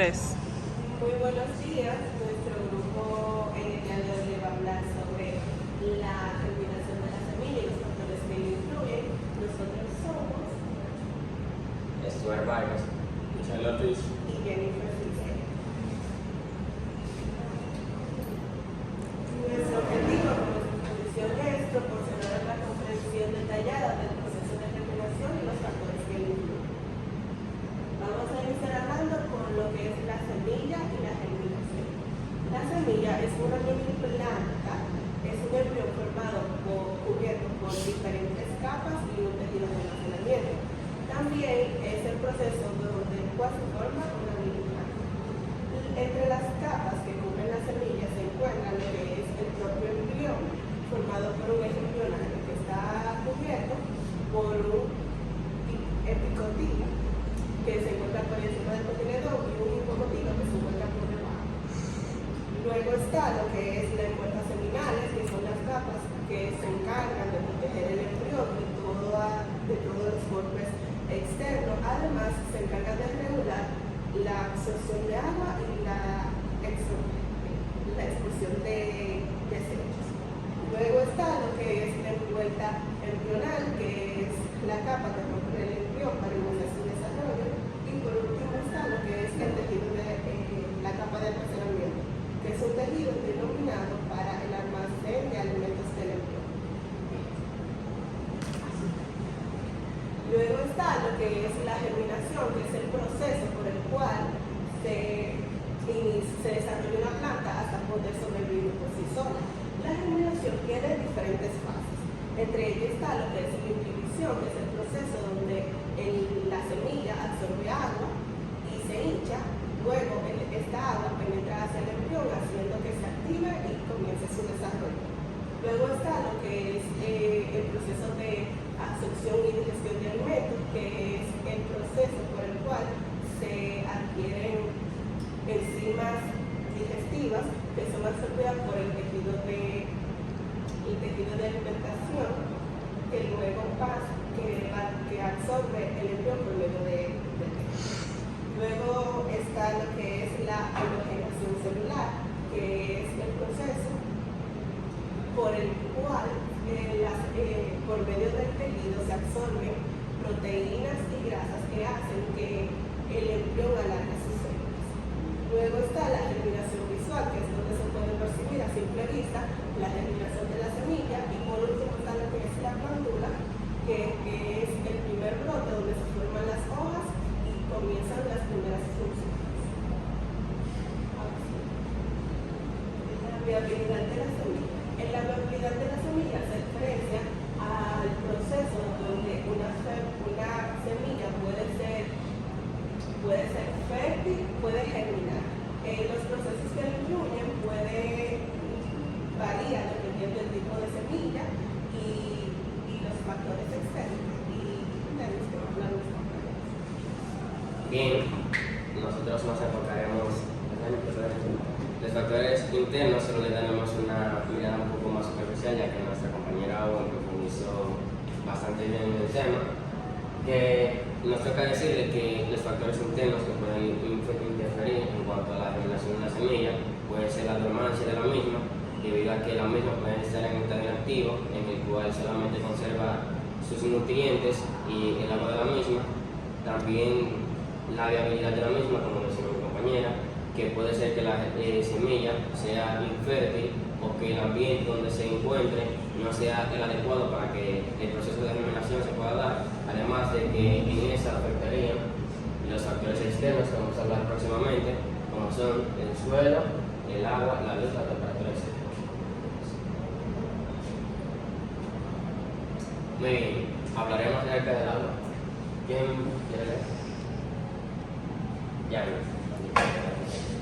Tres. Muy buenos días. Nuestro grupo en el día de hoy le va a hablar sobre la germinación de la semilla y los factores que lo influyen. Nosotros somos Stuart Vargas, Michelle Ortiz. y Jennifer Cisneros. Nuestro objetivo con nuestra exposición es proporcionar una comprensión detallada del proceso de germinación y los factores que lo influyen. Vamos a iniciar hablando con lo que es la semilla y la germinación. La semilla es una mini planta, es un embrión cubierto por diferentes capas y un tejido de almacenamiento. También es el proceso donde el cual se forma una mini planta. Entre las capas que cubren la semilla se encuentra lo que es el propio embrión, formado por un eje embrional que está cubierto por un epicotilo que se encuentra por encima del cotiledón y un hipocotilo que se encuentra por debajo. Luego está lo que es la envuelta seminales, que son las capas que se encargan de proteger el embrión de todos los golpes externos. Además, se encargan de regular la absorción de agua y la expulsión de desechos. Luego está lo que es la envuelta embrional, que es la capa que rompe el embrión para iniciar su desarrollo. Y por último está lo que es el tejido de la capa de almacenamiento, que es un tejido denominado para el almacén de alimentos del embrión. Luego está lo que es la germinación, que es el proceso por el cual se desarrolla una planta hasta poder sobrevivir por sí sola. La germinación tiene diferentes fases. Entre ellas está lo que es la imbibición, que es el proceso donde la semilla absorbe agua y se hincha. Luego esta agua penetra hacia el embrión, haciendo que se active y comience su desarrollo. Luego está lo que es el proceso de absorción y digestión de alimentos, que es el proceso por el cual se adquieren enzimas digestivas que son absorbidas por el tejido de alimentación, que luego pasa, que absorbe el embrión por medio de Luego está lo que es la halogenación celular, que es el proceso por el cual por medio del tejido se absorben proteínas y grasas que hacen que el embrión alargue sus células. Luego está la germinación visual, que es donde se puede percibir a simple vista la germinación de la semilla. Y por último está lo que es la glándula, que es el primer brote donde se forman las hojas y comienzan las primeras funciones. La viabilidad de la semilla. En la viabilidad de la semilla se referencia al proceso donde una semilla puede ser fértil, puede germinar. Los procesos que lo incluyen pueden variar dependiendo del tipo de semilla y los factores externos y internos que van a hablar los compañeros. Bien, nosotros nos enfocaremos en los factores internos. Solo le daremos una mirada un poco más superficial, ya que nuestra compañera aún profundizó bastante bien en el tema. Que nos toca decirle que los factores internos que pueden interferir en cuanto a la germinación de la semilla puede ser la dormancia de la misma, debido a que la misma puede estar en un estado inactivo, en el cual solamente conserva sus nutrientes y el agua de la misma. También la viabilidad de la misma, como decía mi compañera, que puede ser que la semilla sea infértil o que el ambiente donde se encuentre no sea el adecuado para que el proceso de germinación se pueda dar, además de que en esa afectaría los factores externos que vamos a hablar próximamente, como son el suelo, el agua, la luz, la temperatura, etc. Muy bien, hablaremos acerca del agua. ¿Quién quiere leer? Ya,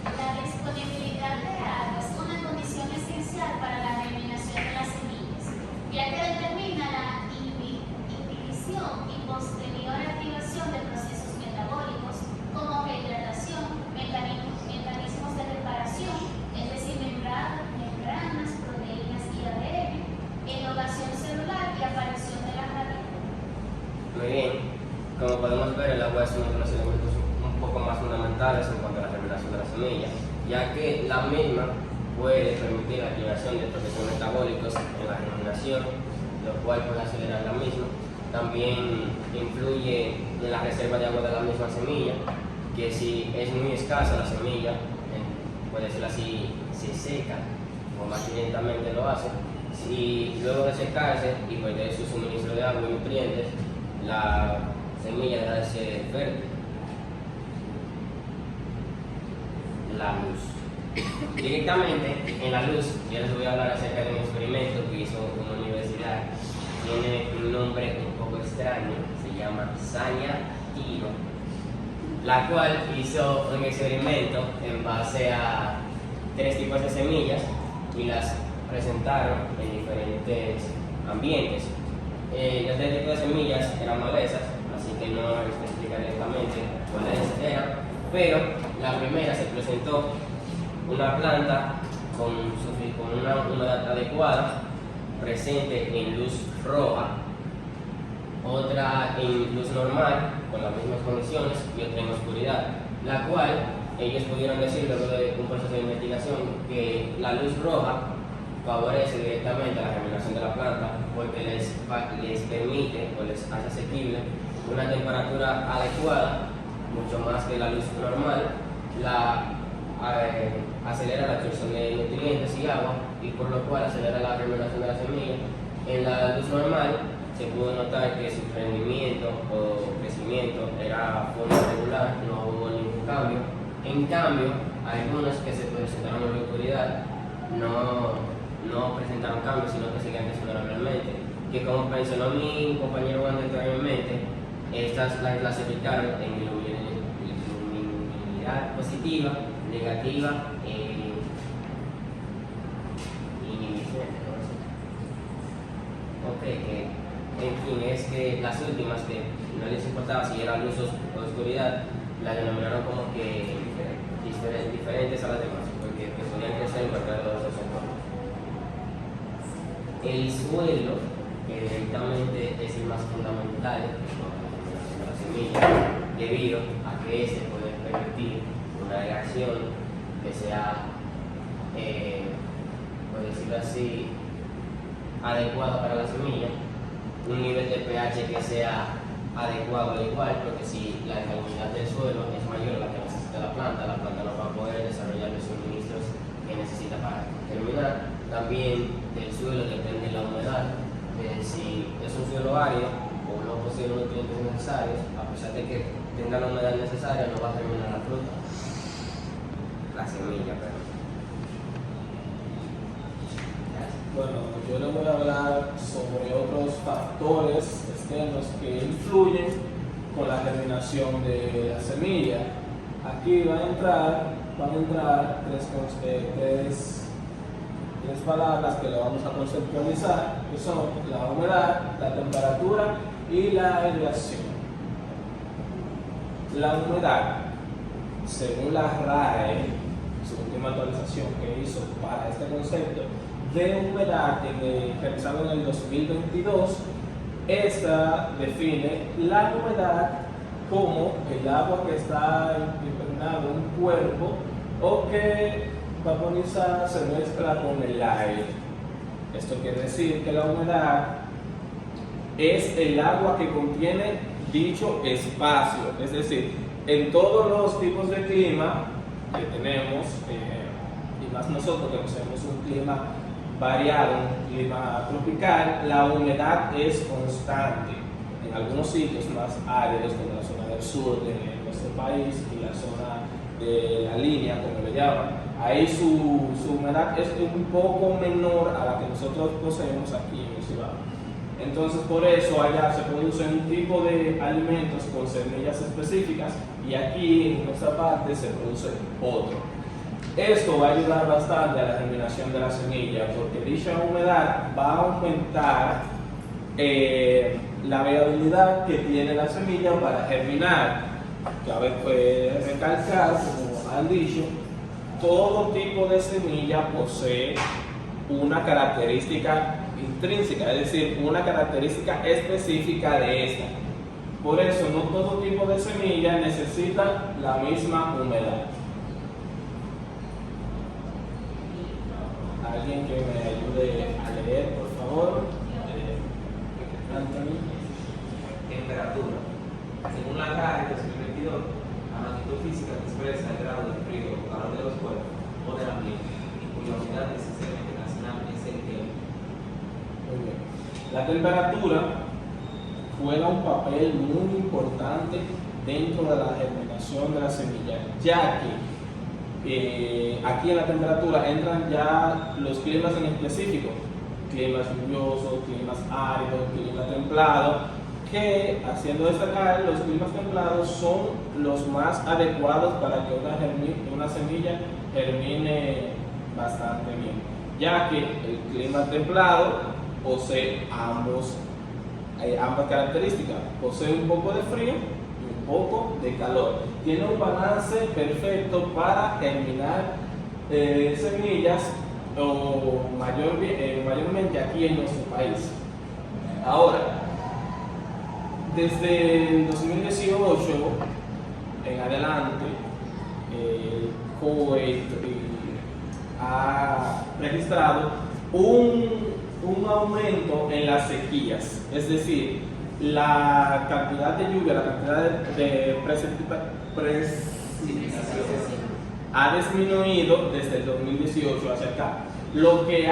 La disponibilidad de agua es una condición esencial para la germinación de las semillas, ya que determina la inhibición y posterior activación de procesos metabólicos como rehidratación, mecanismos de reparación, es decir, membranas, proteínas y ADN, elongación celular y aparición de la radiación. Muy bien, como podemos ver, el agua es uno de los elementos un poco más fundamentales en cuanto a la germinación germinación de la semilla, ya que la misma puede permitir la activación de procesos metabólicos en la germinación, lo cual puede acelerar la misma. También influye en la reserva de agua de la misma semilla, que si es muy escasa la semilla, puede ser así, se seca o más lentamente lo hace. Si luego de secarse y perder su suministro de agua y nutrientes, la semilla deja de ser fértil. La luz. Directamente en la luz, yo les voy a hablar acerca de un experimento que hizo una universidad. Tiene un nombre un poco extraño, se llama Sanya Tiro, la cual hizo un experimento en base a 3 tipos de semillas y las presentaron en diferentes ambientes. Los 3 tipos de semillas eran malezas, así que no les voy a explicar directamente cuáles eran, pero la primera se presentó una planta con una humedad adecuada, presente en luz roja, otra en luz normal, con las mismas condiciones, y otra en oscuridad, la cual ellos pudieron decir luego de un proceso de investigación que la luz roja favorece directamente a la germinación de la planta porque les permite o les hace asequible una temperatura adecuada, mucho más que la luz normal, acelera la absorción de nutrientes y agua y por lo cual acelera la germinación de la semilla. En la luz normal se pudo notar que su rendimiento o crecimiento era forma regular, no hubo ningún cambio. En cambio, algunos que se presentaron en la oscuridad no presentaron cambios, sino que seguían creciendo normalmente. Que como mencionó mi compañero anteriormente, estas las clasificaron en luminidad positiva, negativa e inhibición. Ok, en fin, es que las últimas que no les importaba si era luz o oscuridad, las denominaron como que diferentes a las demás, porque podían crecer en cualquiera de los dos entornos. El suelo, que directamente es el más fundamental de la semilla, debido a que este puede permitir una agregación que sea, por decirlo así, adecuada para la semilla, un nivel de pH que sea adecuado al igual, porque si la alcalinidad del suelo es mayor a la que necesita la planta no va a poder desarrollar los suministros que necesita para germinar. También del suelo depende la humedad, si es un suelo árido o no posee los nutrientes necesarios, a pesar de que tenga la humedad necesaria, no va a germinar la fruta, la semilla, perdón. Bueno, yo les voy a hablar sobre otros factores externos que influyen con la germinación de la semilla. Aquí van a entrar tres palabras que le vamos a conceptualizar, que son la humedad, la temperatura y la aireación. La humedad, según la RAE, su última actualización que hizo para este concepto de humedad realizado en el 2022, esta define la humedad como el agua que está impregnado en un cuerpo o que vaporizada se mezcla con el aire. Esto quiere decir que la humedad es el agua que contiene dicho espacio, es decir, en todos los tipos de clima que tenemos, y más nosotros que tenemos un clima variado, un clima tropical, la humedad es constante. En algunos sitios más áridos, como la zona del sur de nuestro país y la zona de la línea, como le llaman, ahí su humedad es un poco menor a la que nosotros poseemos aquí en el Cibao. Entonces, por eso allá se produce un tipo de alimentos con semillas específicas y aquí en nuestra parte se produce otro. Esto va a ayudar bastante a la germinación de la semilla porque dicha humedad va a aumentar la viabilidad que tiene la semilla para germinar. Cabe recalcar, como han dicho, todo tipo de semilla posee una característica intrínseca, es decir, una característica específica de esta. Por eso no todo tipo de semilla necesita la misma humedad. frío o calor de los cuerpos o del ambiente, y cuya unidad necesariamente internacional es el Kelvin. Muy bien. La temperatura juega un papel muy importante dentro de la germinación de la semilla, ya que aquí en la temperatura entran ya los climas en específico, climas lluviosos, climas áridos, clima templado, que haciendo destacar los climas templados son los más adecuados para que una semilla germine bastante bien, ya que el clima templado posee ambas características, posee un poco de frío y un poco de calor, tiene un balance perfecto para germinar semillas o mayormente aquí en nuestro país. Ahora, desde el 2018 en adelante, COE ha registrado un aumento en las sequías, es decir, la cantidad de lluvia, la cantidad de precipitación ha disminuido desde el 2018 hacia acá, lo que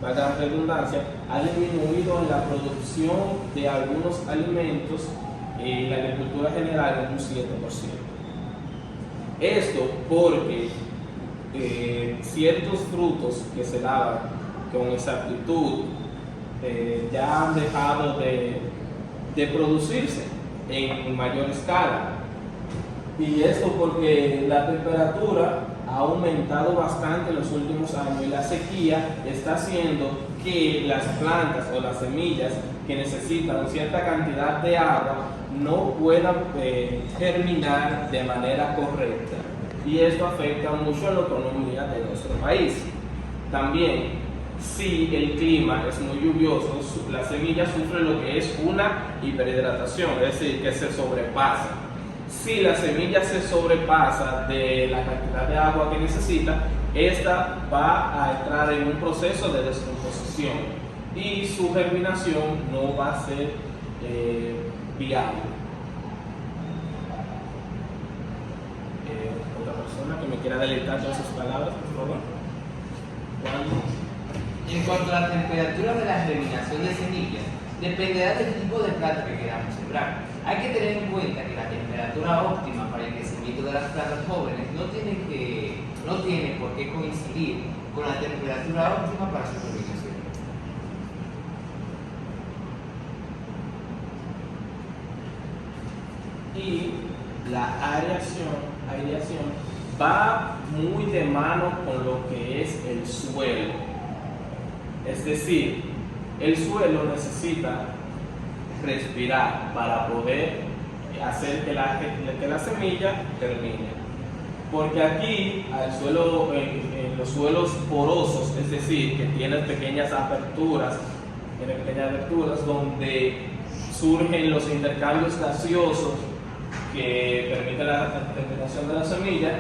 valga la redundancia, ha disminuido en la producción de algunos alimentos en la agricultura general en un 7%. Esto porque ciertos frutos que se daban con exactitud ya han dejado de producirse en mayor escala. Y esto porque la temperatura ha aumentado bastante en los últimos años y la sequía está haciendo que las plantas o las semillas que necesitan cierta cantidad de agua no puedan germinar de manera correcta. Y esto afecta mucho a la economía de nuestro país. También, si el clima es muy lluvioso, la semilla sufre lo que es una hiperhidratación, es decir, que se sobrepasa. Si la semilla se sobrepasa de la cantidad de agua que necesita, esta va a entrar en un proceso de descomposición y su germinación no va a ser viable. Otra persona que me quiera deleitar con sus palabras, por favor. En cuanto a la temperatura de la germinación de semillas, dependerá del tipo de planta que queramos sembrar. Hay que tener en cuenta que la temperatura óptima para el crecimiento de las plantas jóvenes no tiene por qué coincidir con la temperatura óptima para su germinación. Y la aireación va muy de mano con lo que es el suelo. Es decir, el suelo necesita respirar para poder hacer que la semilla termine. Porque aquí, en los suelos porosos, es decir, que tienen pequeñas aperturas donde surgen los intercambios gaseosos que permiten la germinación de la semilla,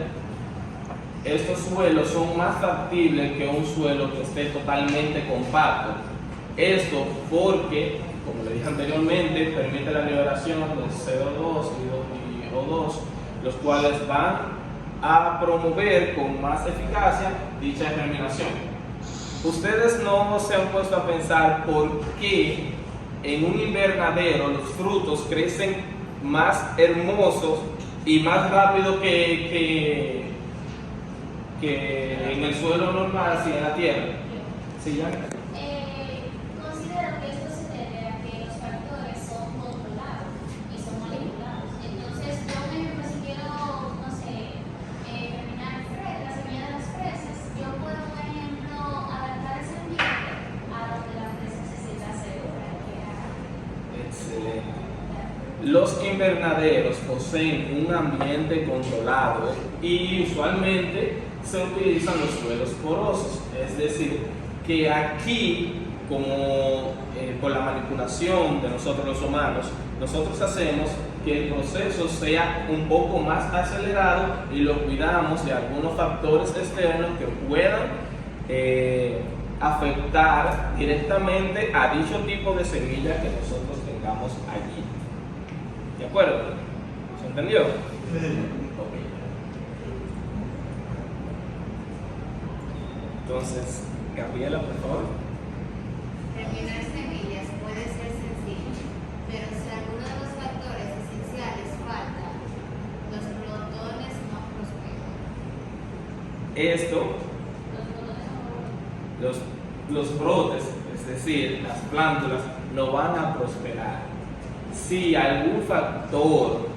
estos suelos son más factibles que un suelo que esté totalmente compacto. Esto porque, como le dije anteriormente, permite la liberación de CO2 y O2, los cuales van a promover con más eficacia dicha germinación. Ustedes no se han puesto a pensar por qué en un invernadero los frutos crecen más hermosos y más rápido que en el suelo normal, así en la tierra. ¿Sí, ya? Considero que esto se debe a que los factores son controlados y son manipulados. Entonces, yo, por ejemplo, si quiero, no sé, terminar la semilla de las fresas, yo puedo, por ejemplo, adaptar ese ambiente a donde la fresa se sienta segura. Excelente. Los invernaderos poseen un ambiente controlado y usualmente se utilizan los suelos porosos, es decir, que aquí, como por la manipulación de nosotros los humanos, nosotros hacemos que el proceso sea un poco más acelerado y lo cuidamos de algunos factores externos que puedan afectar directamente a dicho tipo de semilla que nosotros tengamos allí. ¿De acuerdo? ¿Se entendió? Sí. Okay. Entonces, Gabriela, por favor. Germinar semillas puede ser sencillo, pero si alguno de los factores esenciales falta, los brotones no prosperan. Esto, los brotes, es decir, las plántulas, no van a prosperar. Si algún factor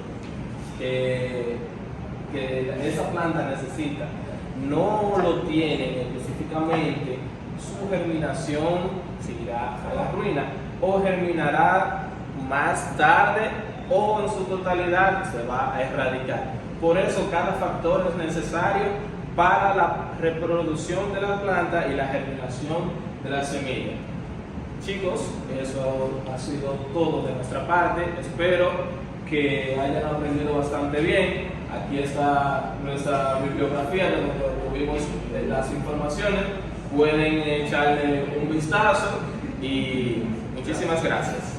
que esa planta necesita no lo tienen específicamente, su germinación se irá a la ruina o germinará más tarde o en su totalidad se va a erradicar. Por eso cada factor es necesario para la reproducción de la planta y la germinación de la semilla. Chicos, eso ha sido todo de nuestra parte. Espero que hayan aprendido bastante bien. Aquí está nuestra bibliografía de donde tuvimos las informaciones. Pueden echarle un vistazo y muchísimas gracias.